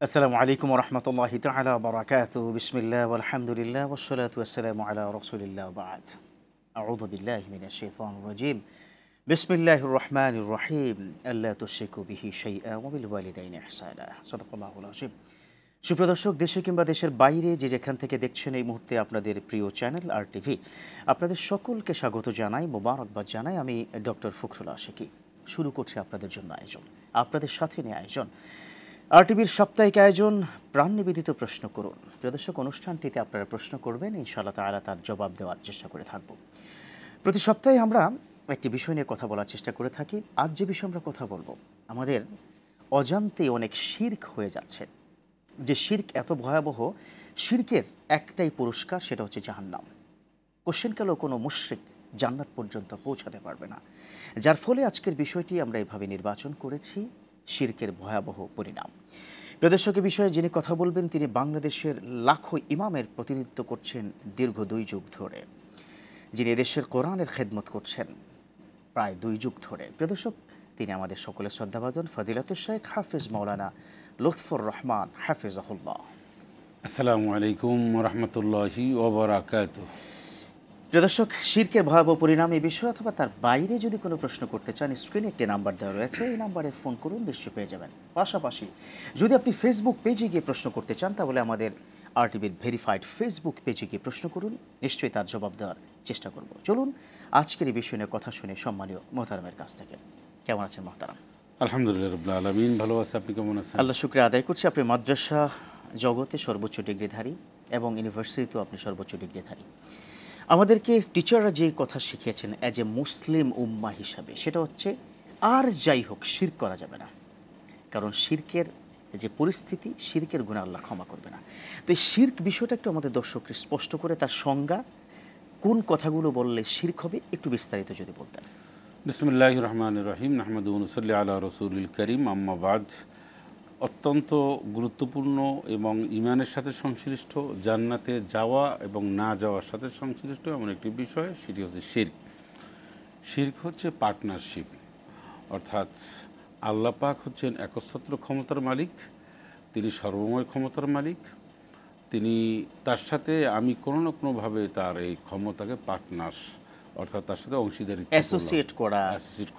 আসসালামু আলাইকুম রহমতুল্লাহি তাআলা বারাকাতুহু বিসমিল্লাহ আলহামদুলিল্লাহ ওয়াসসালাতু ওয়াসসালামু আলা রাসূলিল্লাহ বা'দ আউযু বিল্লাহি মিনাশ শাইতানির রাজীম বিসমিল্লাহির রহমানির রহিম আল্লা তুশরিকু বিহি শাইআ ওয়া বিল ওয়ালিদাইনি ইহসানা সাদাকাল্লাহুল আযীম। সুপ্রিয় দর্শক, দেশে কিংবা দেশের বাইরে যে যেখান থেকে দেখছেন এই মুহূর্তে আপনাদের প্রিয় চ্যানেল আর টিভি, আপনাদের সকলকে স্বাগত জানাই, মোবারকবাদ জানাই। আমি ডক্টর ফখরুল আশিকি শুরু করছি আপনাদের জন্য আয়োজন, আপনাদের সাথে নিয়ে আয়োজন আর টিভির সাপ্তাহিক আয়োজন প্রাণ নিবেদিত প্রশ্ন করুন। প্রিয় দর্শক, অনুষ্ঠানটিতে আপনারা প্রশ্ন করবেন, ইনশাআল্লাহ তাআলা তার জবাব দেওয়ার চেষ্টা করে থাকব। প্রতি সপ্তাহে আমরা একটি বিষয় নিয়ে কথা বলার চেষ্টা করে থাকি। আজ যে বিষয়ে আমরা কথা বলবো, আমাদের অজান্তে অনেক শিরক হয়ে যাচ্ছে। যে শিরক এত ভয়াবহ, শিরকের একটাই পুরস্কার, সেটা হচ্ছে জাহান্নাম। কোশ্চেন কালেও কোনো মুশরিক জান্নাত পর্যন্ত পৌঁছাতে পারবে না। যার ফলে আজকের বিষয়টি আমরা এভাবে নির্বাচন করেছি, শিরকের ভয়াবহ পরিণাম। প্রদর্শকের বিষয়ে যিনি কথা বলবেন, তিনি বাংলাদেশের লাখো ইমামের প্রতিনিধিত্ব করছেন দীর্ঘ 2 যুগ ধরে, যিনি এদেশের কোরআনের খেদমত করছেন প্রায় 2 যুগ ধরে। প্রদর্শক, তিনি আমাদের সকলের শ্রদ্ধাভাজন ফজিলাতুল শেখ হাফেজ মাওলানা লুৎফর রহমান হাফিজাহুল্লাহ। আসসালামু আলাইকুম রহমতুল্লাহি ওয়া বারাকাতুহু। প্রদর্শক, শিরকের ভয়াবহ পরিণাম এই বিষয়ে অথবা তার বাইরে যদি কোনো প্রশ্ন করতে চান, স্ক্রিনে একটি নাম্বার দেওয়া রয়েছে, এই নাম্বারে ফোন করুন, নিশ্চয়ই পেয়ে যাবেন। পাশাপাশি যদি আপনি ফেসবুক পেজে গিয়ে প্রশ্ন করতে চান, তাহলে আমাদের আরটিভির ভেরিফাইড ফেসবুক পেজে গিয়ে প্রশ্ন করুন, নিশ্চয়ই তার জবাব দেওয়ার চেষ্টা করব। চলুন আজকের এই বিষয় নিয়ে কথা শুনে সম্মানীয় মোহতারামের কাছ থেকে। কেমন আছেন মোহতারাম? আলহামদুলিল্লাহ রাব্বিল আলামিন, ভালো আছে। আপনি কেমন আছেন? আল্লাহ শুকরিয়া আদায় করছি। আপনি মাদ্রাসা জগতে সর্বোচ্চ ডিগ্রিধারী এবং ইউনিভার্সিটিতেও আপনি সর্বোচ্চ ডিগ্রিধারী। আমাদেরকে টিচাররা যে কথা শিখিয়েছেন অ্যাজ এ মুসলিম উম্মা হিসাবে, সেটা হচ্ছে আর যাই হোক শিরক করা যাবে না। কারণ শিরকের যে পরিস্থিতি, শিরকের গুনাহ আল্লাহ ক্ষমা করবে না। তো এই শিরক বিষয়টা একটু আমাদের দর্শককে স্পষ্ট করে তার সংজ্ঞা, কোন কথাগুলো বললে শিরক হবে, একটু বিস্তারিত যদি বলতেন। বিসমিল্লাহির রহমানির রহিম, নাহমাদুহু ওয়া নুসাল্লি আলা রাসূলিল কারীম, আম্মা বাদ। অত্যন্ত গুরুত্বপূর্ণ এবং ঈমানের সাথে সংশ্লিষ্ট, জান্নাতে যাওয়া এবং না যাওয়ার সাথে সংশ্লিষ্ট এমন একটি বিষয়, সেটি হচ্ছে শিরক। শিরক হচ্ছে পার্টনারশিপ, অর্থাৎ আল্লাহ পাক হচ্ছেন একচ্ছত্র ক্ষমতার মালিক, তিনি সর্বময় ক্ষমতার মালিক। তিনি তার সাথে আমি কোনো না কোনোভাবে তার এই ক্ষমতাকে পার্টনার, অর্থাৎ তার সাথে অংশীদারিত্ব, অ্যাসোসিয়েট করা,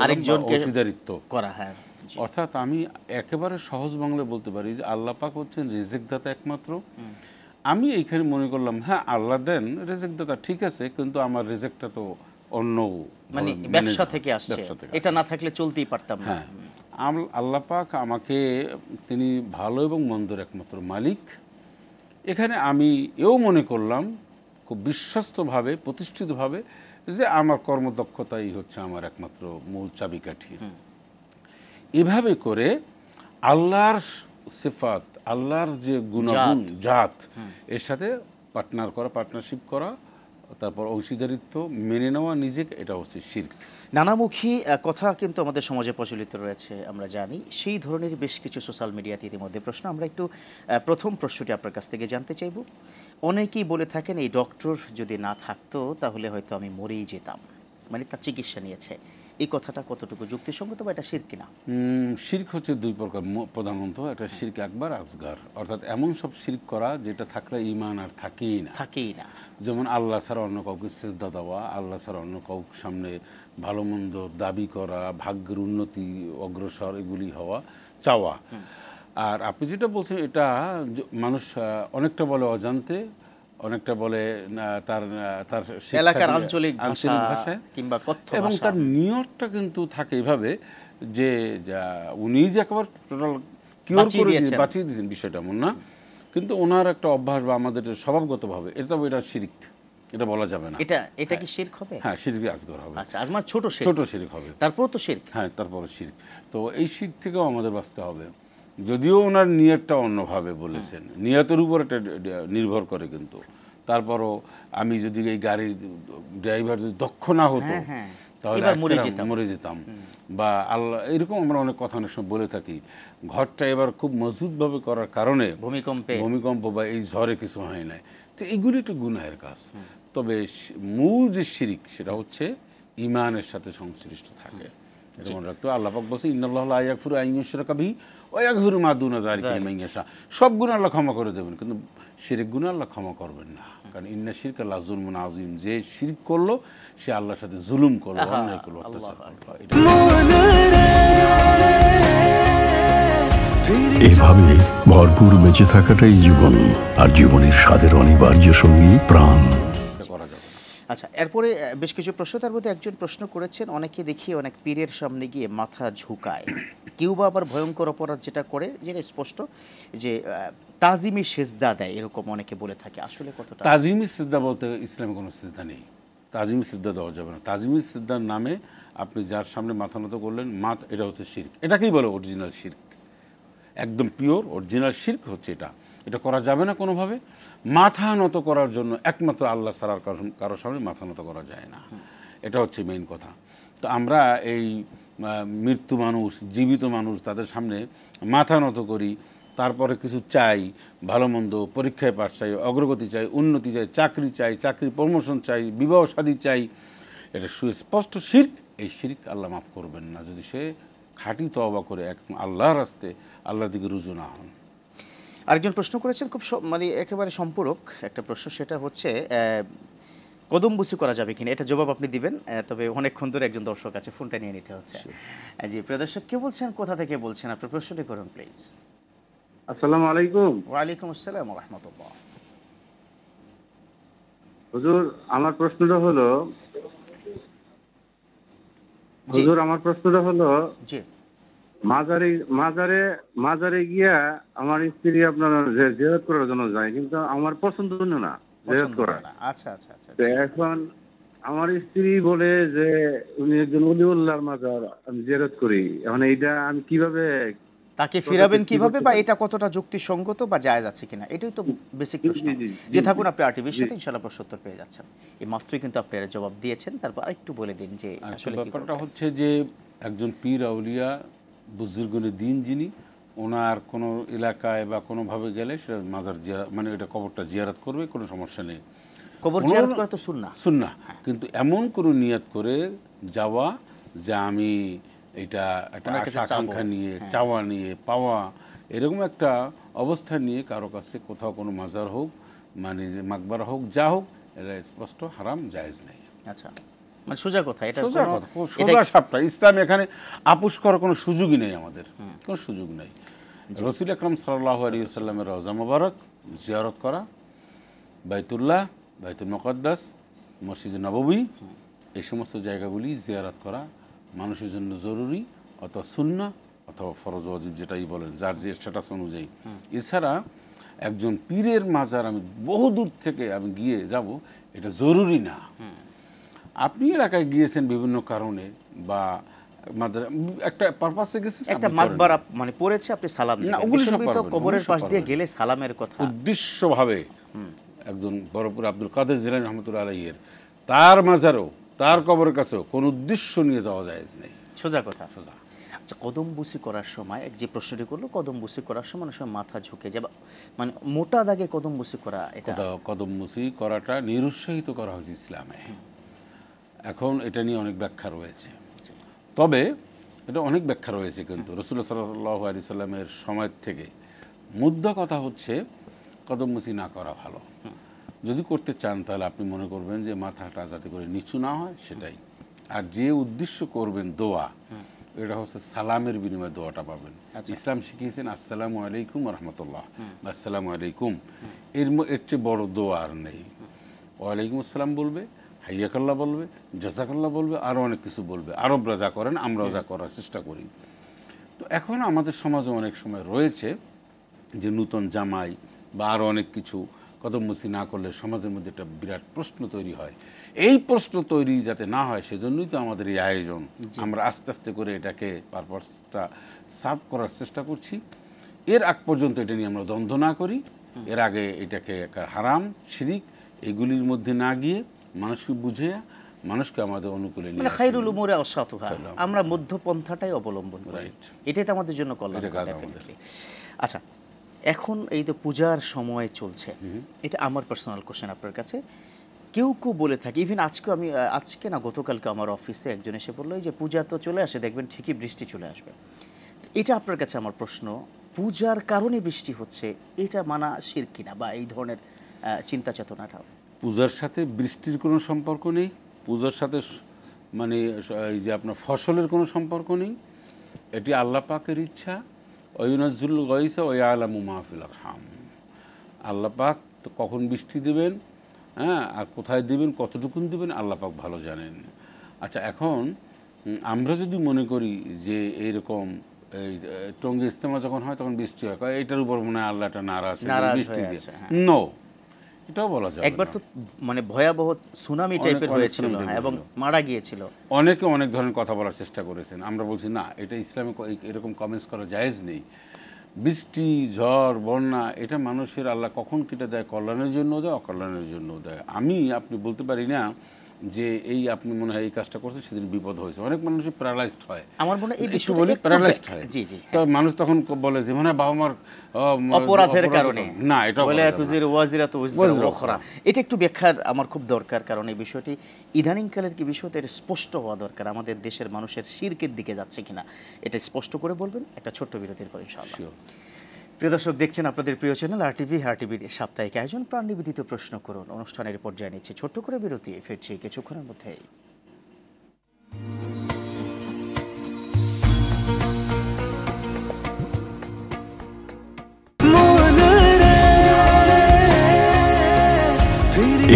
আরেকজনকে অংশীদারিত্ব করা। হ্যাঁ, অর্থাৎ আমি একেবারে সহজ বাংলায় বলতে পারি যে আল্লাহ পাক হচ্ছেন রিজিক দাতা একমাত্র। আমি এইখানে মনে করলাম, হ্যাঁ আল্লাহ দেন রিজিক দাতা, ঠিক আছে, কিন্তু আমার রিজিকটা তো অন্য, মানে ব্যবসা থেকে আসছে, এটা না থাকলে চলতেই পারতাম না। হ্যাঁ, আল্লাহ পাক আমাকে, তিনি ভালো এবং মন্দের একমাত্র মালিক। এখানে আমি এও মনে করলাম খুব বিশ্বস্তভাবে, প্রতিষ্ঠিতভাবে, যে আমার কর্মদক্ষতাই হচ্ছে আমার একমাত্র মূল চাবিকাঠি। এভাবে করে আল্লাহর সিফাত, আল্লাহর যে গুণাগুণ, জাত, এর সাথে পার্টনার করা, পার্টনারশিপ করা, তারপর অংশীদারিত্ব মেনে নেওয়া নিজেকে, এটা হচ্ছে শিরক। নানামুখী কথা কিন্তু আমাদের সমাজে প্রচলিত রয়েছে, আমরা জানি। সেই ধরনের বেশ কিছু সোশ্যাল মিডিয়াতে ইতিমধ্যে প্রশ্ন, আমরা একটু প্রথম প্রশ্নটি আপনার কাছ থেকে জানতে চাইব। অনেকেই বলে থাকেন, এই ডক্টর যদি না থাকতো তাহলে হয়তো আমি মরেই যেতাম, মানে তার চিকিৎসা নিয়েছে। এই কথাটা কতটুকু যুক্তিসঙ্গত বা এটা শিরক কিনা? শিরক হচ্ছে 2 প্রকার প্রধানত। একটা শিরক আকবার, আসগার, অর্থাৎ এমন সব শিরক করা যেটা থাকলে ঈমান আর থাকেই না। যেমন আল্লাহ ছাড়া অন্য কাউকে সিজদা দেওয়া, আল্লাহ ছাড়া অন্য কাউকে সামনে ভালো মন্দ দাবি করা, ভাগ্যের উন্নতি, অগ্রসর এগুলি হওয়া, চাওয়া। আর আপনি যেটা বলছেন, এটা মানুষ অনেকটা বলে অজান্তে, অনেকটা বলে তার এলাকার আঞ্চলিক ভাষায় কিংবা কথ্য ভাষা, এবং তার নিয়তটা কিন্তু থাকে এইভাবে যে উনি যে একেবারে টোটাল কিওর করে বাঁচিয়ে দিয়েছেন, বিষয়টা এমন না। কিন্তু ওনার একটা অভ্যাস বা আমাদের স্বভাবগতভাবে এটা শিরক, এটা বলা যাবে না। এটা কি শিরক হবে? হ্যাঁ, শিরক আসগর হবে। আচ্ছা, আজমার ছোট শিরক হবে, তারপর তো শিরক। হ্যাঁ, তারপর শিরক। তো এই শিরক থেকেও আমাদের বাঁচতে হবে। যদিও ওনার নিয়তটা অন্যভাবে বলেছেন, নিয়তের উপর এটা নির্ভর করে, কিন্তু তারপরও আমি যদি এই গাড়ির ড্রাইভার যদি দক্ষ না হতো তাহলে মরে যেতাম, বা আল্লাহ, এরকম আমরা অনেক কথা অনেক সময় বলে থাকি। ঘরটা এবার খুব মজবুতভাবে করার কারণে ভূমিকম্প বা এই ঝড়ে কিছু হয় না, তো এগুলি একটু গুনাহের কাজ। তবে মূল যে শিরক, সেটা হচ্ছে ঈমানের সাথে সংশ্লিষ্ট থাকে। এটা মনে রাখতে, আল্লাহ পাক বলছে ইন্নাল্লাহা লা ইয়াগফিরু আন ইউশরাকা বিহি ওই একফিরু মা দুনা যালিকা লিমান ইয়াশা, সব গুনাহ আল্লাহ ক্ষমা করে দেবেন, কিন্তু শিরক গুনাহ আল্লাহ ক্ষমা করবেন না। কারণ ইন্না শিরকা লা যুলমুন আযীম, যে শিরক করলো সে আল্লাহর সাথে জুলুম করলো, অন্যায় করলো, অত্যাচার করলো। এটা এভাবে ভরপুর বেঁচে থাকাটাই জীবন, আর জীবনের স্বাদের অনিবার্য সঙ্গী প্রাণ। করা যাবে না। আচ্ছা, এরপরে বেশ কিছু প্রশ্ন, তার মধ্যে একজন প্রশ্ন করেছেন, অনেকে দেখি অনেক পীরের সামনে গিয়ে মাথা ঝুঁকায়, কেউ বা আবার ভয়ঙ্কর অপরাধ যেটা করে, যেটা স্পষ্ট যে তাজিমি সেজদা দেয়, এরকম অনেকে বলে থাকে, আসলে কতটা? তাজিমি সিজদা বলতে ইসলামে কোনো সিজদা নেই, তাজিমি সিজদা দেওয়া যাবে না। তাজিমি সিজদার নামে আপনি যার সামনে মাথা নত করলেন, এটা হচ্ছে শিরক। এটাকেই বলে অরিজিনাল শিরক, একদম পিওর অরিজিনাল শিরক হচ্ছে এটা। এটা করা যাবে না কোনোভাবে। মাথা নত করার জন্য একমাত্র আল্লাহ ছাড়া কারোর সামনে মাথা নত করা যায় না, এটা হচ্ছে মেইন কথা। তো আমরা এই মৃত্যু মানুষ, জীবিত মানুষ, তাদের সামনে মাথা নত করি, তারপরে কিছু চাই, ভালো মন্দ, পরীক্ষায় পাস চাই, অগ্রগতি চাই, উন্নতি চাই, চাকরি চাই, চাকরি প্রমোশন চাই, বিবাহ শাদী চাই, এটা সুস্পষ্ট শিরক। এই শিরক আল্লাহ মাফ করবেন না যদি সে খাঁটি তওবা করে এক আল্লাহর রাস্তে আল্লাহর দিকে রুজু না হন। আরেকজন প্রশ্ন করেছেন, খুব মানে একেবারে সম্পূরক একটা প্রশ্ন, সেটা হচ্ছে কদম বুসি করা যাবে কিনা, এটা জবাব আপনি দিবেন, তবে অনেকক্ষণ ধরে একজন দর্শক আছে, ফোনটা নিয়ে নিতে হচ্ছে। জি, প্রিয় দর্শক, কে বলছেন, কোথা থেকে বলছেন, আপনার প্রশ্নটি করুন প্লিজ। আসসালামু আলাইকুম। ওয়ালাইকুম আসসালাম ওয়া রাহমাতুল্লাহ। হুজুর, আমার প্রশ্নটা হলো জি, মাজারে গিয়া আমার স্ত্রী আপনার জিয়ারত করার জন্য যায়, কিন্তু আমার পছন্দ না জিয়ারত পছন্দ করা। হয় না। আচ্ছা আচ্ছা আচ্ছা, তো এখন আমার স্ত্রী বলে যে উনি একজন ওলিউল্লাহর মাজার, আমি জিয়ারত করি। এখন এইটা আমি কিভাবে তাকে ফিরাবেন কিভাবে, বা এটা কতটা যুক্তিসঙ্গত বা জায়েজ আছে কিনা, এটাই তো বেসিক প্রশ্ন। যে থাকুন, আপনি আরটিভির সাথে ইনশাআল্লাহ প্রশ্ন উত্তর পেয়ে যাচ্ছেন। এই মাত্রই কিন্তু আপনি এর জবাব দিয়েছেন, তারপর আরেকটু বলে দিন যে আসলে ব্যাপারটা হচ্ছে যে একজন পীর আউলিয়া বুজুর্গনে দিন যিনি, ওনার কোনো এলাকায় বা কোনোভাবে গেলে সেটা মাজার মানে এটা কবরটা জিয়ারত করবে, কোনো সমস্যা নেই। কবর জিয়ারত করা তো সুন্নাহ, কিন্তু এমন কোনো নিয়ত করে যাওয়া যে আমি এটা একটা আশা আকাঙ্ক্ষা নিয়ে, চাওয়া নিয়ে, পাওয়া, এরকম একটা অবস্থা নিয়ে কারো কাছে কোথাও কোনো মাজার হোক, মানে যে মাকবারা হোক, যা হোক, এটা স্পষ্ট হারাম, জায়েজ নেই। আচ্ছা, মানে সোজা কথা, এটা সোজা কথা, সোজা সাপটা। ইসলাম এখানে আপোষ করার কোনো সুযোগই নেই, আমাদের কোনো সুযোগ নেই। রাসূল আকরাম সাল্লাল্লাহু আলাইহি ওয়াসাল্লামের রওজা মুবারক জিয়ারত করা, বাইতুল্লাহ, বাইতুল মুকাদ্দাস, মসজিদে নববী, এই সমস্ত জায়গাগুলি জিয়ারত করা মানুষের জন্য জরুরি, অথবা সুন্নাহ অথবা ফরজ ওয়াজিব, যেটাই বলেন, যার যে স্ট্যাটাস অনুযায়ী। এছাড়া একজন পীরের মাজার আমি বহু দূর থেকে আমি গিয়ে যাব, এটা জরুরি না। আপনি এলাকায় গিয়েছেন বিভিন্ন কারণে, বা একটা পারপাসে গেছেন, একটা মাকবারা মানে পড়েছে, আপনি সালাম দিবেন, ওগুলো সব তো কবরের পাশ দিয়ে গেলে সালামের কথা। উদ্দেশ্যভাবে একজন বড়পুর আব্দুল কাদের জিলানী রহমতুল্লাহ আলাইহির তার মাজারও, তার কবরের কাছেও কোনো উদ্দেশ্য নিয়ে যাওয়া জায়েজ নেই। সোজা কথা, সোজা। আচ্ছা, কদম বুসি করার সময় যে প্রশ্নটি করলো, কদম বুসি করার সময় অনেক সময় মাথা ঝুঁকে যাবে, মানে মোটা দাগে কদম বুসি করা, এটা কদম বুসি করাটা নিরুৎসাহিত করা হয়েছে ইসলামে। এখন এটা নিয়ে অনেক ব্যাখ্যা রয়েছে, তবে এটা অনেক ব্যাখ্যা রয়েছে, কিন্তু রাসূলুল্লাহ সাল্লাল্লাহু আলাইহি সাল্লামের সময় থেকে মুদ্রা কথা হচ্ছে কদম বুসি না করা ভালো। যদি করতে চান তাহলে আপনি মনে করবেন যে মাথাটা যাতে করে নিচু না হয়, সেটাই। আর যে উদ্দেশ্য করবেন দোয়া, এটা হচ্ছে সালামের বিনিময়ে দোয়াটা পাবেন। ইসলাম শিখিয়েছেন আসসালামু আলাইকুম রহমতুল্লাহ, আসসালামু আলাইকুম, এর চেয়ে বড় দোয়া আর নেই। ওয়ালাইকুম আসসালাম বলবে, হাইয়াকাল্লাহ বলবে, জাযাকাল্লাহ বলবে, আরও অনেক কিছু বলবে। আরবরা যা করেন আমরাও যা করার চেষ্টা করি। তো এখন আমাদের সমাজে অনেক সময় রয়েছে যে নূতন জামাই বা আরও অনেক কিছু কদম বুসি না করলে সমাজের মধ্যে একটা বিরাট প্রশ্ন তৈরি হয়। এই প্রশ্ন তৈরি যাতে না হয়, সেজন্যই তো আমাদের এই আয়োজন। আমরা আস্তে আস্তে করে এটাকে পারপাসটা সার্ভ করার চেষ্টা করছি। এর আগ পর্যন্ত এটা নিয়ে আমরা দ্বন্দ্ব না করি, এর আগে এটাকে একটা হারাম, শিরিক, এগুলির মধ্যে না গিয়ে মানুষকে বুঝে, মানুষকে আমাদের অনুকূলে নিয়ে, মানে খায়রুল উমুরি আওসাতুহা, আমরা মধ্যপন্থাটাই অবলম্বন করি, এটাই তো আমাদের জন্য কল্যাণ। আচ্ছা, এখন এই তো পূজার সময় চলছে, এটা আমার পার্সোনাল কোশ্চেন আপনার কাছে। কেউ বলে থাকে, ইভেন আজকে না গতকালকে আমার অফিসে একজন এসে বললো যে পূজা তো চলে আসে, দেখবেন ঠিকই বৃষ্টি চলে আসবে। এটা আপনার কাছে আমার প্রশ্ন, পূজার কারণে বৃষ্টি হচ্ছে, এটা মানা শিরক কিনা, বা এই ধরনের চিন্তা চেতনাটাও? পূজার সাথে বৃষ্টির কোনো সম্পর্ক নেই, পূজার সাথে মানে এই যে আপনার ফসলের কোনো সম্পর্ক নেই। এটি আল্লাহ পাকের ইচ্ছা। ওয়ুনাজ্জুল গায়সা ওয়া ইয়ালামু মা ফিল আরহাম। আল্লাহ পাক তো কখন বৃষ্টি দেবেন, হ্যাঁ, আর কোথায় দেবেন, কতটুকুন দেবেন আল্লাহ পাক ভালো জানেন। আচ্ছা, এখন আমরা যদি মনে করি যে এইরকম এই টঙ্গী ইজতেমা যখন হয় তখন বৃষ্টি হয়, এইটার উপর মনে হয় আল্লাহটা নারাজ বৃষ্টি দিয়ে, নো, এটাও বলা যায়। একবার তো মানে ভয়াবহ সুনামি টাইপের হয়েছিল এবং মারা গিয়েছিল। অনেকে অনেক ধরনের কথা বলার চেষ্টা করেছেন, আমরা বলছি না, এটা ইসলামে এরকম কমেন্টস করা জায়েজ নেই। বৃষ্টি, ঝড়, বন্যা এটা মানুষের আল্লাহ কখন কিটা দেয়, কল্যাণের জন্য দেয়, অকল্যাণের জন্য দেয়। আপনি বলতে পারি না যে এই আপনি মনে হয় এই কাজটা করছে সেদিন বিপদ হয়েছে। অনেক মানুষই প্যারালাইজড হয়, আমার মনে হয় এই বিষয়টা বলি প্যারালাইজড হয়। জি জি, তো মানুষ তখন বলে যে মনে হয় বাবা মার অপরাধের কারণে, না, এটা বলে তুজির ওয়াজিরাতু উযরা উখরা। এটা একটু ব্যাখ্যার আমার খুব দরকার, কারণ এই বিষয়টি ইদানিংকালের কি বিষয়টা এটা স্পষ্ট হওয়া দরকার। আমাদের দেশের মানুষের শিরকের দিকে যাচ্ছে কিনা এটা স্পষ্ট করে বলবেন একটা ছোট্ট বিরতির পর ইনশাআল্লাহ। প্রিয় দর্শক, দেখছেন আপনাদের প্রিয় চ্যানেল RTVর সাপ্তাহিক আয়োজন প্রাণ নিবেদিত প্রশ্ন করুন। অনুষ্ঠানের পর্যায়ে নিচ্ছে ছোট্ট করে বিরতি, ফিরছি কিছুক্ষণের মধ্যেই।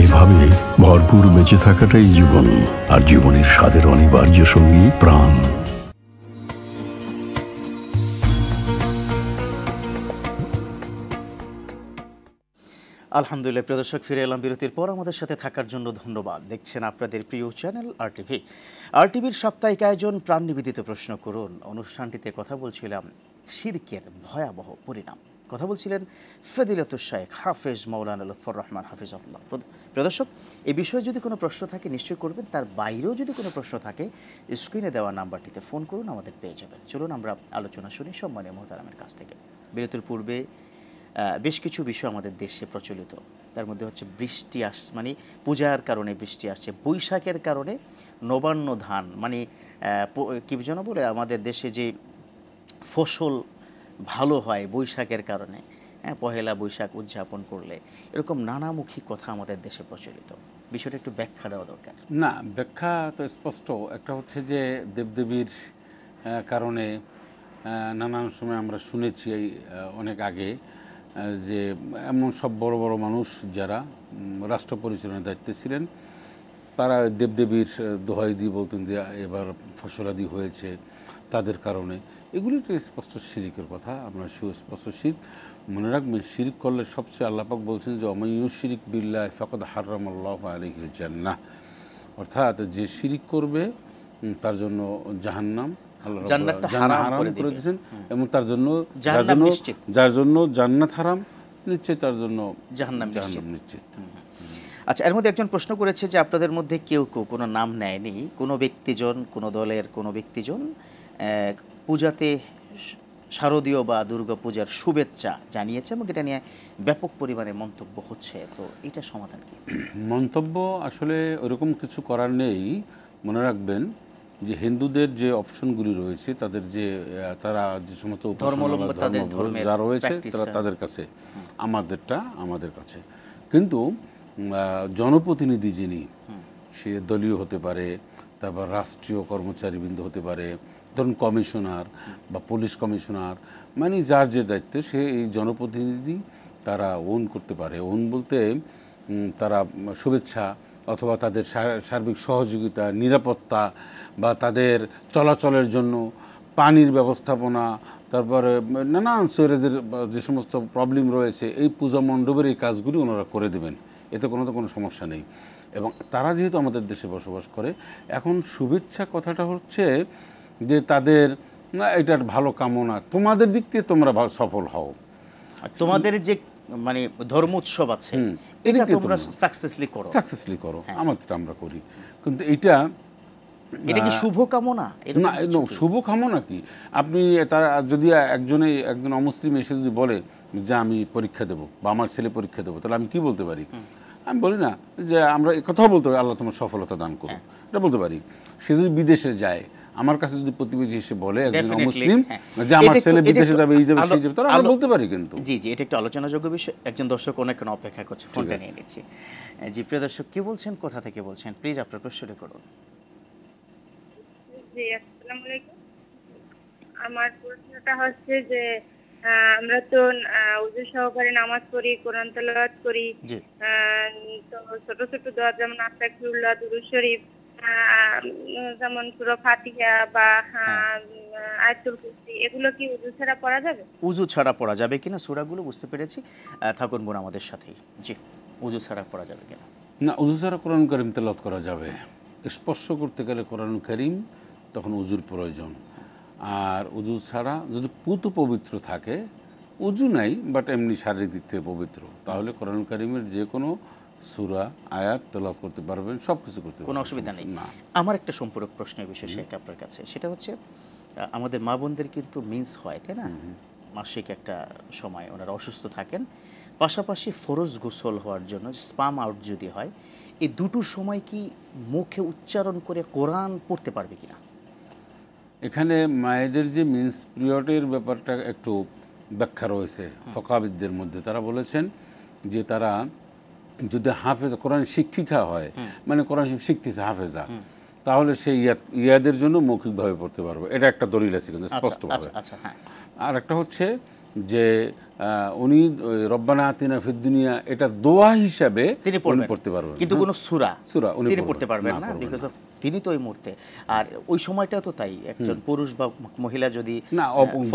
এভাবে ভরপুর বেঁচে থাকাটাই জীবন, আর জীবনের স্বাদের অনিবার্য সঙ্গী প্রাণ। আলহামদুলিল্লাহ, প্রিয় দর্শক, ফিরে এলাম বিরতির পর। আমাদের সাথে থাকার জন্য ধন্যবাদ। দেখছেন আপনাদের প্রিয় চ্যানেল RTVর সাপ্তাহিক আয়োজন প্রাণ নিবেদিত প্রশ্ন করুন। অনুষ্ঠানটিতে কথা বলছিলাম শিরকের ভয়াবহ পরিণাম। কথা বলছিলেন ফজিলাতুল শাইখ হাফেজ মাওলানা লুৎফর রহমান হাফিজাহুল্লাহ। প্রিয় দর্শক, এই বিষয়ে যদি কোনো প্রশ্ন থাকে নিশ্চয়ই করবেন। তার বাইরেও যদি কোনো প্রশ্ন থাকে স্ক্রিনে দেওয়া নাম্বারটিতে ফোন করুন, আমাদের পেয়ে যাবেন। চলুন আমরা আলোচনা শুনি সম্মানীয় মুহতারামের কাছ থেকে। বিরতির পূর্বে বেশ কিছু বিষয় আমাদের দেশে প্রচলিত, তার মধ্যে হচ্ছে বৃষ্টি মানে পূজার কারণে বৃষ্টি আসছে, বৈশাখের কারণে নবান্ন ধান মানে কি যেন বলে আমাদের দেশে যে ফসল ভালো হয় বৈশাখের কারণে, হ্যাঁ, পহেলা বৈশাখ উদযাপন করলে, এরকম নানামুখী কথা আমাদের দেশে প্রচলিত। বিষয়টা একটু ব্যাখ্যা দেওয়া দরকার। না, ব্যাখ্যা তো স্পষ্ট। একটা হচ্ছে যে দেবদেবীর কারণে নানান সময় আমরা শুনেছি অনেক আগে যে এমন সব বড় বড় মানুষ যারা রাষ্ট্র পরিচালনার দায়িত্বে ছিলেন তারা দেবদেবীর দোহাই দিয়ে বলতেন যে এবার ফসলাদি হয়েছে তাদের কারণে। এগুলি একটা স্পষ্ট শিরিকের কথা, আমরা সুস্পষ্ট শিরক। মনে রাখবেন, শিরক করলে সবচেয়ে আল্লাহ পাক বলছেন যে ওমাইয়ুশ শিরিক বিল্লাহ ফাকাদ হারামাল্লাহু আলাইহিল জান্নাহ, অর্থাৎ যে শিরিক করবে তার জন্য জাহান্নাম জান্নাতটা হারাম করে দিয়েছেন, এবং যার জন্য জান্নাত হারাম নিশ্চয় তার জন্য জাহান্নাম নিশ্চিত। আচ্ছা, এর মধ্যে একজন প্রশ্ন করেছে যে আপনাদের মধ্যে কেউ কোনো নাম নেয়নি, কোনো ব্যক্তিজন, কোনো দলের কোনো ব্যক্তিজন পূজাতে শারদীয় বা দুর্গা পূজার শুভেচ্ছা জানিয়েছে এবং এটা নিয়ে ব্যাপক পরিমাণে মন্তব্য হচ্ছে, তো এটা সমাধান কি? মন্তব্য আসলে ওরকম কিছু করার নেই। মনে রাখবেন যে হিন্দুদের যে অপশনগুলি রয়েছে, তাদের যে তারা যে সমস্ত যা রয়েছে তাদের কাছে, আমাদের কাছে, কিন্তু জনপ্রতিনিধি যিনি, সে দলীয় হতে পারে, তারপর রাষ্ট্রীয় কর্মচারীবৃন্দ হতে পারে, ধরুন কমিশনার বা পুলিশ কমিশনার, মানে যার যে দায়িত্বে সে এই জনপ্রতিনিধি তারা ওন করতে পারে। ওন বলতে তারা শুভেচ্ছা অথবা তাদের সার্বিক সহযোগিতা, নিরাপত্তা বা তাদের চলাচলের জন্য পানির ব্যবস্থাপনা, তারপরে নানান সুয়েরেজের যে সমস্ত প্রবলেম রয়েছে, এই পূজা মণ্ডপের এই কাজগুলি ওনারা করে দেবেন, এতে কোনো সমস্যা নেই। এবং তারা যেহেতু আমাদের দেশে বসবাস করে, এখন শুভেচ্ছা কথাটা হচ্ছে যে তাদের এটার ভালো কামনা, তোমাদের দিক থেকে তোমরা সফল হও, তোমাদের যে মানে ধর্ম উৎসব আছে এটা তোমরা সাকসেসফুলি করো, আমাদের আমরা করি। কিন্তু এটা কি শুভ কামনা? না, শুভ কামনা কি? আপনি তারা যদি একজন অমুসলিম এসে যদি বলে যে আমি পরীক্ষা দেবো বা আমার ছেলে পরীক্ষা দেবো, তাহলে আমি কি বলতে পারি? আমি বলি না যে আমরা কথাও বলতে পারি আল্লাহ তোমার সফলতা দান করুন, এটা বলতে পারি। সে যদি বিদেশে যায়, আমার কাছে যদি প্রতিবেশী এসে বলে একজন Definitely, অমুসলিম হ্যাঁ। যে আমার এটা একটু- ছেলে এটা বিদেশে একটু যাবে এই যাবে সেই আলো- যাবে তাহলে আমরা আলো- বলতে পারি কিন্তু জি জি, এটা একটু আলোচনাযোগ্য বিষয়। একজন দর্শক অনেক অপেক্ষা করছে, ফোনটা আছে। নিয়ে নিচ্ছি। জি, প্রিয় দর্শক, কি বলছেন, কোথা থেকে বলছেন, প্লিজ আপনার প্রশ্নটা করুন। জি, আসসালামু আলাইকুম। আমার প্রশ্নটা হচ্ছে যে আমরা তো ওযু সহকারে নামাজ পড়ি, কোরআন তেলাওয়াত করি। জি। তো ছোট ছোট দোয়া যেমন আস্তাগফিরুল্লাহ, দুরূদ শরীফ, যেমন সূরা ফাতিহা বা আয়াতুল কুরসি, এগুলো কি ওযু ছাড়া পড়া যাবে? উজু ছাড়া পড়া যাবে কিনা সূরাগুলো, বুঝতে পেরেছি। থাকুন বোন আমাদের সাথেই। জি, উজু ছাড়া পড়া যাবে কিনা? না, উযু ছাড়া কোরআন কারীম তেলাওয়াত করা যাবে। স্পর্শ করতে গেলে কোরআন কারীম তখন উজুর প্রয়োজন। আর উজু ছাড়া যদি পুতু পবিত্র থাকে, উজু নাই বাট এমনি শারীরিক দিক থেকে পবিত্র, তাহলে কোরআন কারীমের যে কোনো সূরা আয়াত তেলাওয়াত করতে পারবেন, সব কিছু করতে পারবেন, কোনো অসুবিধা নেই। না। আমার একটা সম্পূরক প্রশ্নের বিষয় সেটা আপনার কাছে, সেটা হচ্ছে আমাদের মা বোনদের কিন্তু মিন্স হয়, তাই না? মাসিক একটা সময় ওনারা অসুস্থ থাকেন, পাশাপাশি ফরজ গোসল হওয়ার জন্য স্পাম আউট যদি হয়, এই দুটো সময় কি মুখে উচ্চারণ করে কোরআন পড়তে পারবে কিনা? এখানে মায়েদের যে মিন্স পিরিয়ডের ব্যাপারটা একটু ব্যাখ্যা রয়েছে ফকাবিদদের মধ্যে। তারা বলেছেন যে তারা যদি হাফেজা কোরআন শিক্ষিকা হয়, মানে কোরআন শিখতেছে হাফেজা, তাহলে সেই ইয়াদের জন্য মৌখিকভাবে পড়তে পারবে। এটা একটা দলিল আছে কিন্তু স্পষ্টভাবে। আচ্ছা, হ্যাঁ। আর একটা হচ্ছে যে উনি রব্বানা আতিনা ফিদ দুনিয়া এটা দোয়া হিসাবে তিনি পড়তে পারবেন, কিন্তু কোনো সূরা উনি তিনি পড়তে পারবেন না, পড়বেন বিকজ অফ তিনি তো ওই মুহূর্তে। আর ওই সময়টা তো তাই, একজন পুরুষ বা মহিলা যদি না,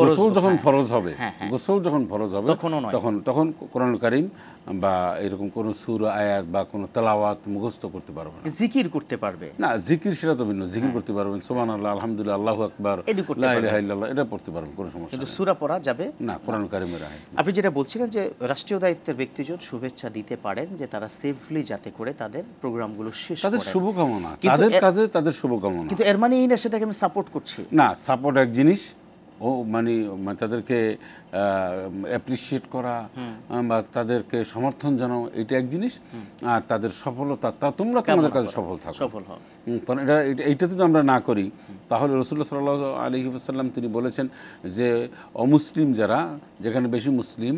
গোসল যখন ফরজ হবে, হ্যাঁ, গোসল যখন ফরজ হবে তখনও নয়। তখন কোরআন কারীম বা এরকম কোন সূরা আয়াত বা কোন তেলাওয়াত মুখস্থ করতে পারবে না। জিকির করতে পারবে না, জিকির সেটা তো ভিন্ন। জিকির করতে পারবেন, সুবহানাল্লাহ, আলহামদুলিল্লাহ, আল্লাহু আকবার, এটি করতে লা পারবেন। ইলাহা ইল্লাল্লাহ, এটা পড়তে পারবেন, কোনো সমস্যা কিন্তু নেই। সূরা পড়া যাবে না, কোরআন কারীমের আয়াত। আপনি যেটা বলছিলেন যে রাষ্ট্রীয় দায়িত্বের ব্যক্তিজন শুভেচ্ছা দিতে পারেন যে তারা সেফলি যাতে করে তাদের প্রোগ্রামগুলো শেষ তাদের করেন। শুভকামনা, কিন্তু তাদের কাজে তাদের শুভকামনা। কিন্তু এর মানে এই না সেটাকে আমি সাপোর্ট করছি না, সাপোর্ট এক জিনিস, ও মানে তাদেরকে অ্যাপ্রিসিয়েট করা বা তাদেরকে সমর্থন জানাও, এটা এক জিনিস। আর তাদের সফলতা, তোমরা তোমাদের কাছে সফল থাকো, সফল হও। কারণ এইটা যদি আমরা না করি, তাহলে রাসূলুল্লাহ সাল্লাল্লাহু আলাইহি ওয়াসাল্লাম তিনি বলেছেন যে অমুসলিম যারা, যেখানে বেশি মুসলিম,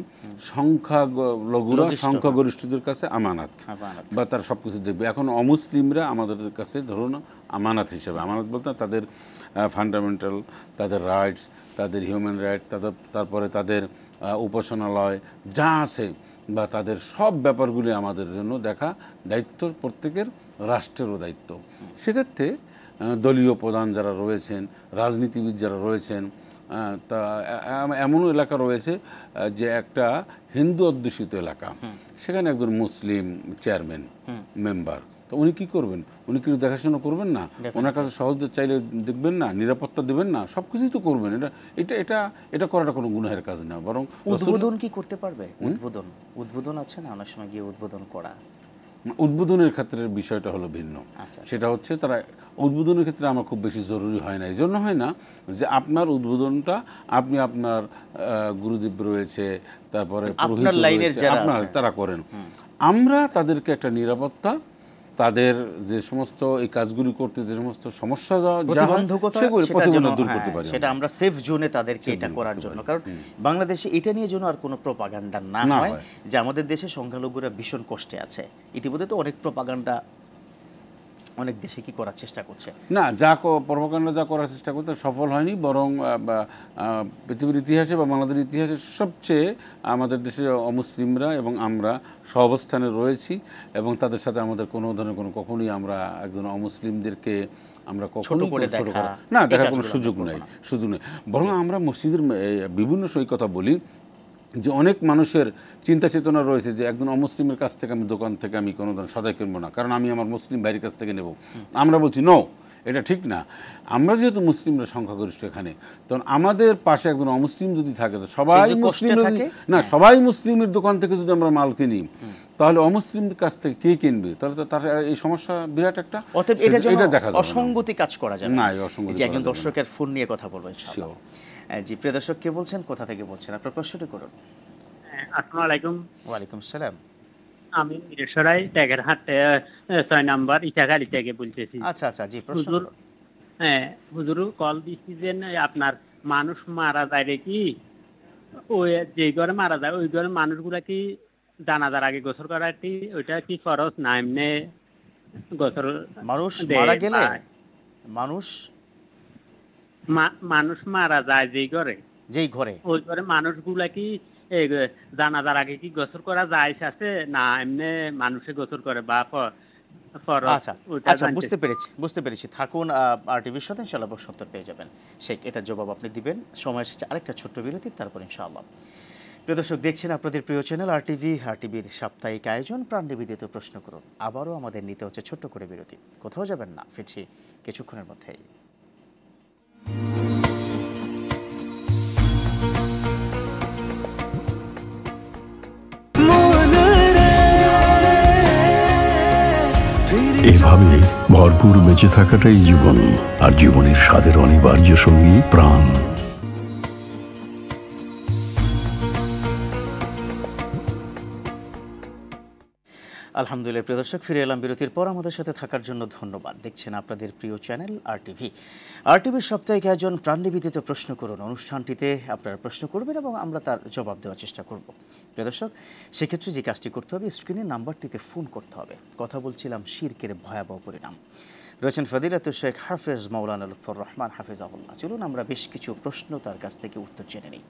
সংখ্যালঘুরা সংখ্যাগরিষ্ঠদের কাছে আমানত, বা তারা সব কিছু দেখবে। এখন অমুসলিমরা আমাদের কাছে ধরুন আমানত হিসেবে, আমানত বলতে তাদের ফান্ডামেন্টাল, তাদের রাইটস, তাদের হিউম্যান রাইট, তারপরে তাদের উপাসনালয় যা আছে বা তাদের সব ব্যাপারগুলি আমাদের জন্য দেখা দায়িত্ব, প্রত্যেকের রাষ্ট্রেরও দায়িত্ব। সেক্ষেত্রে দলীয় প্রধান যারা রয়েছেন, রাজনীতিবিদ যারা রয়েছেন, তা এমনও এলাকা রয়েছে যে একটা হিন্দু অধ্যুষিত এলাকা, সেখানে একজন মুসলিম চেয়ারম্যান মেম্বার, তো উনি কি করবেন? উনি কি দেখাশোনা করবেন না? ওনার কাছে সহজে চাইলে দেখবেন না, নিরাপত্তা দেবেন না, সব কিছুই তো করবেন। এটা করাটা কোনো গুনাহের কাজ না, বরং উদ্বোধন কি করতে পারবে? উদ্বোধন আছে না অনেক সময় গিয়ে উদ্বোধন করা। উদ্বোধনের ক্ষেত্রে বিষয়টা হলো ভিন্ন। সেটা হচ্ছে তারা উদ্বোধনের ক্ষেত্রে আমার খুব বেশি জরুরি হয় না। এই জন্য হয় না যে আপনার উদ্বোধনটা আপনি আপনার গুরুদেব রয়েছে, তারপরে পুরোহিত রয়েছে, আপনার তারা করেন। আমরা তাদেরকে একটা নিরাপত্তা, তাদের যে সমস্ত এই কাজগুলি করতে যে সমস্ত সমস্যা প্রতিবন্ধকতা দূর করতে পারি, সেটা আমরা সেফ জোনে তাদেরকে এটা করার জন্য। কারণ বাংলাদেশে এটা নিয়ে যেন আর কোনো প্রপাগান্ডা না হয় যে আমাদের দেশে সংখ্যালঘুরা ভীষণ কষ্টে আছে। ইতিমধ্যে তো অনেক প্রপাগান্ডা অনেক দেশে কি করার চেষ্টা করছে, না প্রপাগান্ডা যা করার চেষ্টা করতে সফল হয়নি, বরং পৃথিবীর ইতিহাসে বা বাংলাদেশের ইতিহাসে সবচেয়ে আমাদের দেশে অমুসলিমরা এবং আমরা সহাবস্থানে রয়েছি, এবং তাদের সাথে আমাদের কোনো ধরনের কখনোই আমরা একজন অমুসলিমদেরকে আমরা কখনো ছোট করা না, দেখার কোনো সুযোগ নেই। বরং আমরা মসজিদের বিভিন্ন সময় কথা বলি যে অনেক মানুষের চিন্তা চেতনা রয়েছে যে একজন অমুসলিমের কাছ থেকে আমি দোকান থেকে আমি কোনো ধরনের সদাই কিনবো না, কারণ আমি আমার মুসলিম ভাইয়ের কাছ থেকে নেব। আমরা বলছি নো, এটা ঠিক না। আমরা যেহেতু মুসলিমরা সংখ্যাগরিষ্ঠ এখানে, তখন আমাদের পাশে একজন অমুসলিম যদি থাকে, তো সবাই মুসলিম না, সবাই মুসলিমের দোকান থেকে যদি আমরা মাল কিনি, তাহলে অমুসলিমদের কাছ থেকে কে কিনবে? তাহলে তো তার এই সমস্যা বিরাট একটা। অতএব এটা দেখা যাবে অসঙ্গতি কাজ করা যাবে না। যে একজন দর্শকের ফোন নিয়ে কথা বলবো ইনশাআল্লাহ। জি, প্রিয় দর্শক, কে বলছেন, কোথা থেকে বলছেন, আপনার প্রশ্নটি করুন। আসসালামু আলাইকুম। ওয়ালাইকুম আসসালাম। আমি মিরসরাই ট্যাগেরহাট 6 নম্বর ইটাগাড়ি থেকে বলতেছি। আচ্ছা, জি প্রশ্ন। হ্যাঁ হুজুর কল দিচ্ছি যে আপনার মানুষ মারা যায় রে কি ওই যে ঘরে মারা যায় ওই ঘরের মানুষগুলা কি জানাজার আগে গোসল করাটি ওইটা কি ফরজ না এমনি গোসল মানুষ দেয় মারা গেলে পায়? মানুষ মানুষ মারা যায় যেই ঘরে যেই ঘরে ওই ঘরে মানুষগুলা কি এই জানাজার আগে কি গোসল করা যায় আছে না এমনি মানুষে গোসল করে বা ফরজ আচ্ছা ওইটা আচ্ছা জানতে বুঝতে পেরেছি থাকুন আর টিভির সাথে ইনশাআল্লাহ প্রশ্ন উত্তর পেয়ে যাবেন শেখ এটার জবাব আপনি দিবেন সময় এসেছে আরেকটা ছোট্ট বিরতি তারপর ইনশাআল্লাহ প্রিয় দর্শক দেখছেন আপনাদের প্রিয় চ্যানেল আর টিভির সাপ্তাহিক আয়োজন প্রাণ নিবেদিত প্রশ্ন করুন আবারও আমাদের নিতে হচ্ছে ছোট্ট করে বিরতি কোথাও যাবেন না ফিরছি কিছুক্ষণের মধ্যেই এভাবে ভরপুর বেঁচে থাকাটাই জীবন আর জীবনের স্বাদের অনিবার্য সঙ্গী প্রাণ। আলহামদুলিল্লাহ প্রিয় দর্শক ফিরে এলাম বিরতির পর আমাদের সাথে থাকার জন্য ধন্যবাদ দেখছেন আপনাদের প্রিয় চ্যানেল আর টিভির সাপ্তাহিক আয়োজন প্রাণ নিবেদিত প্রশ্ন করুন অনুষ্ঠানটিতে আপনারা প্রশ্ন করবেন এবং আমরা তার জবাব দেওয়ার চেষ্টা করব প্রিয় দর্শক সেক্ষেত্রে যে কাজটি করতে হবে স্ক্রিনের নাম্বারটিতে ফোন করতে হবে কথা বলছিলাম শিরকের ভয়াবহ পরিণাম রয়েছেন ফদিলাতুল শেখ হাফেজ মাওলানা লুৎফর রহমান হাফেজাহুল্লাহ চলুন আমরা বেশ কিছু প্রশ্ন তার কাছ থেকে উত্তর জেনে নিই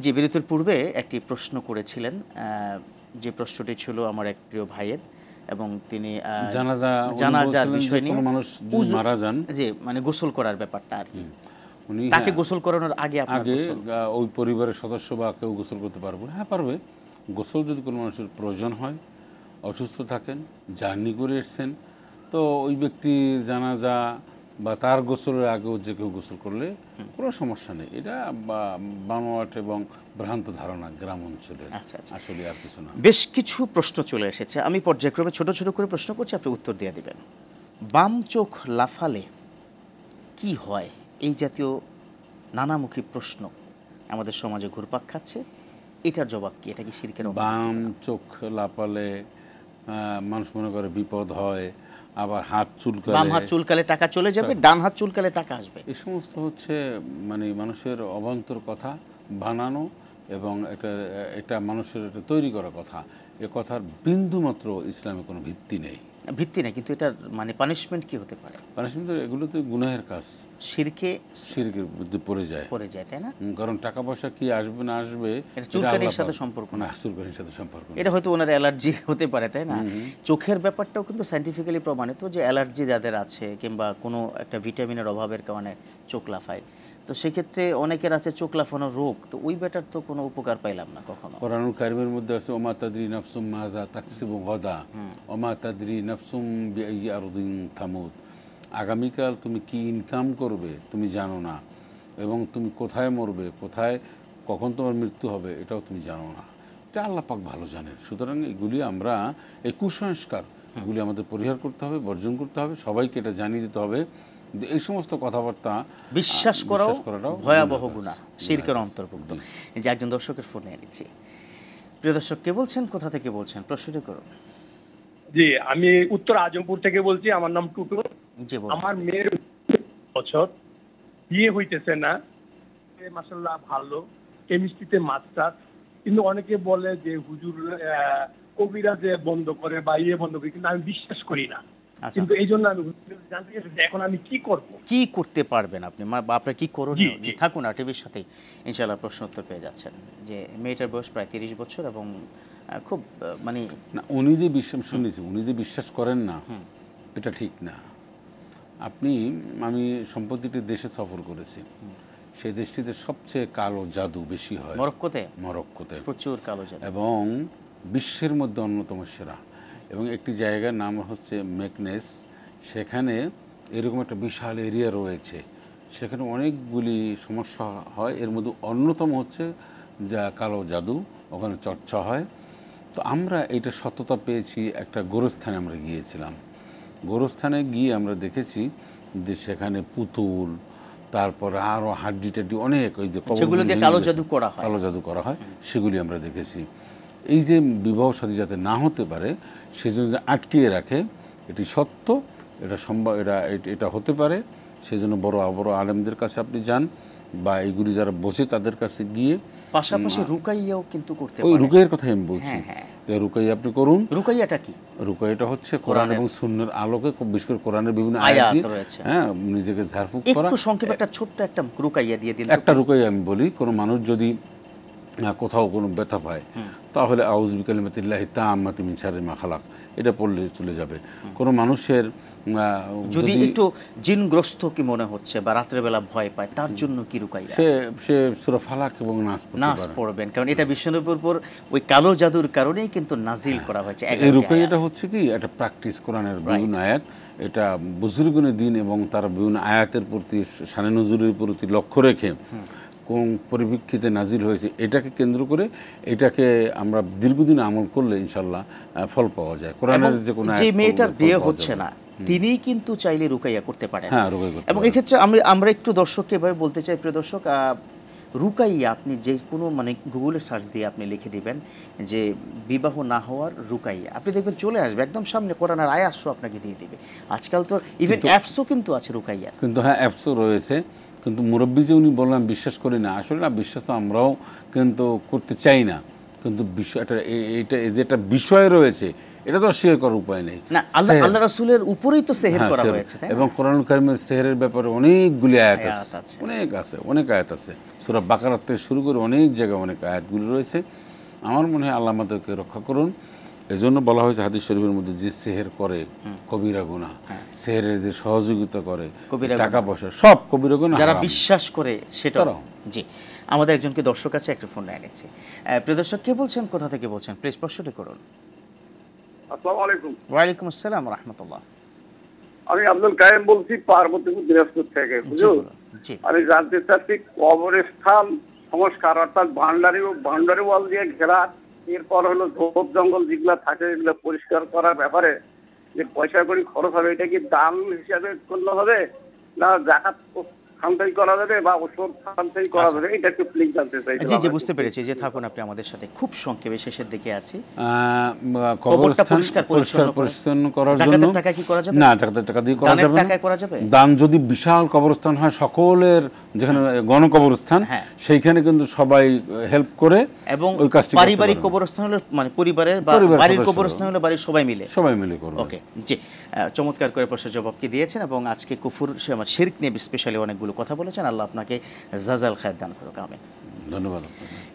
যে বিরতির পূর্বে একটি প্রশ্ন করেছিলেন যে প্রশ্নটি ছিল আমার এক প্রিয় ভাইয়ের এবং তিনি জানাজার বিষয় নিয়ে মানুষ মারা যান যে মানে গোসল করার ব্যাপারটা আর কি উনি তাকে গোসল করানোর আগে ওই পরিবারের সদস্য বা কেউ গোসল করতে পারবে হ্যাঁ পারবে গোসল যদি কোনো মানুষের প্রয়োজন হয় অসুস্থ থাকেন জার্নি করে এসছেন তো ওই ব্যক্তির জানাজা বা তার গোসলের আগেও যে কেউ গোসল করলে কোনো সমস্যা নেই এটা বানোয়াট এবং ভ্রান্ত ধারণা গ্রাম অঞ্চলের আসলে আর কিছু না বেশ কিছু প্রশ্ন চলে এসেছে আমি পর্যায়ক্রমে ছোট ছোট করে প্রশ্ন করছি আপনি উত্তর দিয়ে দিবেন বাম চোখ লাফালে কি হয় এই জাতীয় নানামুখী প্রশ্ন আমাদের সমাজে ঘুরপাক খাচ্ছে এটার জবাব কি এটা কি শিরকের বাম চোখ লাফালে মানুষ মনে করে বিপদ হয় আবার হাত চুলকালে বাম হাত চুলকালে টাকা চলে যাবে ডান হাত চুলকালে টাকা আসবে এই সমস্ত হচ্ছে মানে মানুষের অবান্তর কথা বানানো এবং এটা মানুষের তৈরি করা কথা এ কথার বিন্দুমাত্র ইসলামে কোনো ভিত্তি নেই কিন্তু এটার মানে পানিশমেন্ট কি হতে পারে পানিশমেন্ট এগুলো তো গুনাহের কাজ শিরকের মধ্যে পড়ে যায় তাই না কারণ টাকা পয়সা কি আসবে না আসবে চুলকানির সাথে সম্পর্ক না চুলকানির সাথে সম্পর্ক এটা হয়তো ওনার অ্যালার্জি হতে পারে তাই না চোখের ব্যাপারটাও কিন্তু সায়েন্টিফিক্যালি প্রমাণিত যে অ্যালার্জি যাদের আছে কিংবা কোনো একটা ভিটামিনের অভাবের কারণে চোখ লাফায় তো সেক্ষেত্রে অনেকের আছে চোখ লাফানোর রোগ তো ওই ব্যাটার তো কোনো উপকার পাইলাম না কখনো কোরআনুল কারীমের মধ্যে আছে ওমা তাদরি নাফসুম মাযা তাকসিবু গাদা ওমা তাদরি নাফসুম বিআইয়ি আরদিন তামুত আগামীকাল তুমি কি ইনকাম করবে তুমি জানো না এবং তুমি কোথায় মরবে কখন তোমার মৃত্যু হবে এটাও তুমি জানো না এটা আল্লাহ পাক ভালো জানেন সুতরাং এগুলি আমরা এই কুসংস্কার এগুলি আমাদের পরিহার করতে হবে বর্জন করতে হবে সবাইকে এটা জানিয়ে দিতে হবে এই সমস্ত কথাবার্তা বিশ্বাস করাটাও ভয়াবহ গুনাহ শিরকের অন্তর্ভুক্ত এই যে একজন দর্শকের ফোন নিয়ে নিচ্ছি প্রিয় দর্শক কে বলছেন কোথা থেকে বলছেন প্রশ্নটি করুন জি আমি উত্তর আজমপুর থেকে বলছি আমার নাম টুটু আমার মেয়ের বছর বিয়ে হইতেছে না মাশাআল্লাহ ভালো কেমিস্ট্রিতে মাস্টার কিন্তু অনেকে বলে যে হুজুর কবিরাজে বন্ধ করে বা বন্ধ করে কিন্তু আমি বিশ্বাস করি না কিন্তু এই জন্য আমি জানতে চাই এখন আমি কি করতে পারবেন আপনি আপনার কি করণীয় থাকুন আর টিভির সাথে ইনশাআল্লাহ প্রশ্ন উত্তর পেয়ে যাচ্ছেন যে মেয়েটার বয়স প্রায় 30 বছর এবং খুব মানে না উনি যে বিশ্বাস শুনেছি উনি যে বিশ্বাস করেন না এটা ঠিক না আমি সম্প্রতি দেশে সফর করেছি সেই দেশটিতে সবচেয়ে কালো জাদু বেশি হয় মরক্কোতে প্রচুর কালো জাদু এবং বিশ্বের মধ্যে অন্যতম সেরা এবং একটি জায়গার নাম হচ্ছে মেকনেস সেখানে এরকম একটা বিশাল এরিয়া রয়েছে সেখানে অনেকগুলি সমস্যা হয় এর মধ্যে অন্যতম হচ্ছে যা কালো জাদু ওখানে চর্চা হয় তো আমরা এটা সততা পেয়েছি একটা গোরস্থানে আমরা গিয়েছিলাম গোরস্থানে গিয়ে আমরা দেখেছি যে সেখানে পুতুল তারপর আরও হাড্ডি টাড্ডি অনেক ওই যে কালো জাদু করা হয় সেগুলি আমরা দেখেছি এই যে বিবাহ শাদী যাতে না হতে পারে সেজন্য যে আটকিয়ে রাখে এটি সত্য এটা সম্ভব এটা হতে পারে সেই জন্য বড় বড় আলেমদের কাছে আপনি যান, বা এইগুলি যারা বসে তাদের কাছে গিয়ে পাশাপাশি রুকাইয়াও কিন্তু করতে ওই পারে। রুকাইয়ের কথাই আমি বলছি। রুকাইয়া আপনি করুন। রুকাইয়াটা কি? রুকাইয়াটা হচ্ছে কোরআন এবং সুন্নাহর আলোকে, খুব বিশেষ করে কোরআনের বিভিন্ন আয়াত দিয়ে নিজেকে ঝাড়ফুঁক করা। একটু সংক্ষেপে একটা ছোট্ট একটা রুকাইয়া দিয়ে দিন। একটা রুকাইয়া আমি বলি, কোনো মানুষ যদি কোথাও কোনো ব্যথা পায় তাহলে আউযু বিকালিমাতিল্লাহি তাম্মাতি মিন শাররি মা খালাক এটা পড়লে চলে যাবে। কোনো মানুষের যদি একটু জিনগ্রস্ত কি মনে হচ্ছে বা রাতের বেলা ভয় পায়, তার জন্য কি রুকাইয়া? সে সূরা ফালাক এবং নাস পড়বেন, কারণ এটা বিশ্বনবীর উপর ওই কালো জাদুর কারণেই কিন্তু নাজিল করা হয়েছে। এই রুকাইয়াটা হচ্ছে কি একটা প্র্যাকটিস, কোরআনের বিভিন্ন আয়াত, এটা বুজুর্গনের দিন এবং তার বিভিন্ন আয়াতের প্রতি, শানে নজুলের প্রতি লক্ষ্য রেখে কোন পরিপ্রেক্ষিতে নাজিল হয়েছে এটাকে কেন্দ্র করে এটাকে আমরা দীর্ঘদিন আমল করলে ইনশাল্লাহ ফল পাওয়া যায়। কোরআনের যে কোনো যে মেয়েটার বিয়ে হচ্ছে না তিনিই কিন্তু চাইলে রুকাইয়া করতে পারেন। হ্যাঁ, রুকাইয়া করতে পারেন। এবং এক্ষেত্রে আমরা একটু দর্শককে এভাবে বলতে চাই, প্রিয় দর্শক, রুকাইয়া আপনি যে কোনো মানে গুগলে সার্চ দিয়ে আপনি লিখে দিবেন যে বিবাহ না হওয়ার রুকাইয়া, আপনি দেখবেন চলে আসবে একদম সামনে, কোরআনের আয়াত আপনাকে দিয়ে দিবে। আজকাল তো ইভেন অ্যাপসও কিন্তু আছে রুকাইয়া। কিন্তু হ্যাঁ, অ্যাপসও রয়েছে, কিন্তু মুরব্বী যে উনি বললাম বিশ্বাস করি না, আসলে না বিশ্বাস তো আমরাও কিন্তু করতে চাই না, কিন্তু বিষয়টা এটা যেটা বিষয় রয়েছে এটা তো শেয়ার করার উপায় নেই। না, আল্লাহ রাসূলের উপরেই তো সেহের করা হয়েছে, এবং কোরআনুল কারীমের সেহেরের ব্যাপারে অনেকগুলি আয়াত আছে, অনেক আয়াত আছে, সূরা বাকারা থেকে শুরু করে অনেক জায়গায় অনেক আয়াতগুলি রয়েছে। আমার মনে হয় আল্লাহ আমাদেরকে রক্ষা করুন। এজন্য বলা হয়েছে হাদিস শরীফের মধ্যে, যে সেহের করে কবিরা গুনাহ, সেহেরের যে সহযোগিতা করে টাকা পয়সা সব কবিরা গুনাহ, যারা বিশ্বাস করে সেটাও। জি, আমাদের একজনকে দর্শক আছে, একটা ফোন নিয়ে গেছে। প্রিয় দর্শক, কে বলছেন, কোথা থেকে বলছেন, প্লিজ প্রশ্নটি করুন। আসসালামু আলাইকুম। ওয়ালাইকুম আসসালাম ওয়া রাহমাতুল্লাহ। আমি আব্দুল কাইম বলছি, পার্বতীপুর দিনাজপুর থেকে। আমি জানতে চাচ্ছি কবরস্থান সংস্কার, অর্থাৎ বাউন্ডারি ওয়াল দিয়ে ঘেরা, এরপর হলো ঝোপ জঙ্গল যেগুলো থাকে এগুলো পরিষ্কার করার ব্যাপারে যে পয়সা করে খরচ হবে, এটা কি দান হিসাবে করলে হবে না যাকাত সঞ্চয় করা যাবে বা ওষুধ সঞ্চয় করা যাবে? এটা একটু প্লিজ জানতে চাই। জি, বুঝতে পেরেছি। যে থাকুন আপনি আমাদের সাথে, খুব সংক্ষেপে শেষের দিকে আছি। কবরস্থান পরিষ্কার করার জন্য জাকাতের টাকা কি করা যাবে? না, জাকাতের টাকা দিয়ে করা যাবে না। টাকায় করা যাবে। দান যদি বিশাল কবরস্থান হয়, সকলের যেখানে গণকবরস্থান, সেইখানে কিন্তু সবাই হেল্প করে, এবং ওই কাজটি পারিবারিক কবরস্থান হলে মানে পরিবারের বা বাড়ির কবরস্থান হলে বাড়ির সবাই মিলে করবে। ওকে, জি, চমৎকার করে প্রশ্নের জবাব কি দিয়েছেন, এবং আজকে কুফর শিরক নিয়ে স্পেশালি অনেকগুলো কথা বলেছেন। আল্লাহ আপনাকে জাযাল খায়র দান করুক, আমিন। ধন্যবাদ।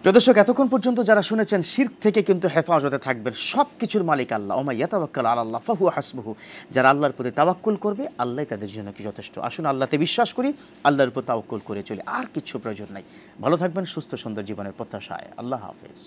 প্রিয় দর্শক, এতক্ষণ পর্যন্ত যারা শুনেছেন, শিরক থেকে কিন্তু হেফাজতে থাকবেন। সব কিছুর মালিক আল্লাহ। ওয়া মান ইয়াতাওয়াক্কাল আলাল্লাহ ফাহুয়া হাসবুহু। যারা আল্লাহর প্রতি তাওয়াক্কুল করবে, আল্লাহই তাদের জন্য কি যথেষ্ট। আসুন আল্লাহতে বিশ্বাস করি, আল্লাহর উপর তাওয়াক্কুল করে চলি, আর কিছু প্রয়োজন নাই। ভালো থাকবেন, সুস্থ সুন্দর জীবনের প্রত্যাশায়। আল্লাহ হাফেজ।